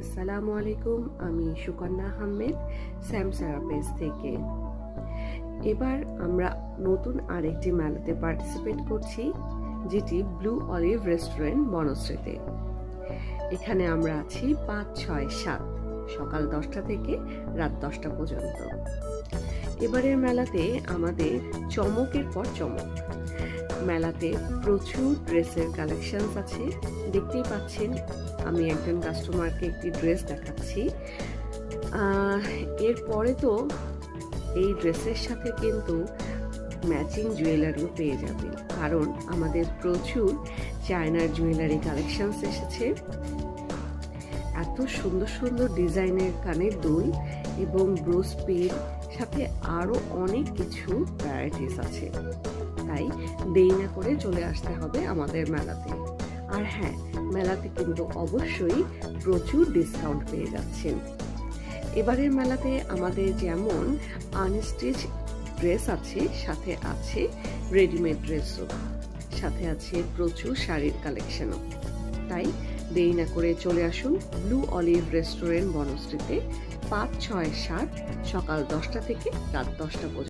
আসসালামু আলাইকুম, আমি সুকন্যা আহমেদ স্যামসারা পেজ থেকে। এবার আমরা নতুন আরেকটি মেলাতে পার্টিসিপেট করছি, যেটি ব্লু অলিভ রেস্টুরেন্ট বনশ্রীতে। এখানে আমরা আছি 5, 6, 7 সকাল 10টা থেকে রাত 10টা পর্যন্ত। এবারের মেলাতে আমাদের চমকের পর চমক। মেলাতে প্রচুর ড্রেসের কালেকশনস আছে। দেখতেই পাচ্ছেন, আমি একজন কাস্টমারকে একটি ড্রেস দেখাচ্ছি। এরপরে তো এই ড্রেসের সাথে কিন্তু ম্যাচিং জুয়েলারিও পেয়ে যাবেন, কারণ আমাদের প্রচুর চায়নার জুয়েলারি কালেকশনস এসেছে। এত সুন্দর সুন্দর ডিজাইনের কানের দুল এবং ব্রোজ পিন, সাথে আরও অনেক কিছু ভ্যারাইটিস আছে। তাই দেরি না করে চলে আসতে হবে আমাদের মেলাতে। আর হ্যাঁ, মেলাতে কিন্তু অবশ্যই প্রচুর ডিসকাউন্ট পেয়ে যাচ্ছেন। এবারের মেলাতে আমাদের যেমন আনস্টিচ ড্রেস আছে, সাথে আছে রেডিমেড ড্রেসও, সাথে আছে প্রচুর শাড়ির কালেকশনও। তাই দেরি না করে চলে আসুন ব্লু অলিভ রেস্টুরেন্ট বনশ্রীতে 5, 6, 7 সকাল 10টা থেকে রাত 10টা পর্যন্ত।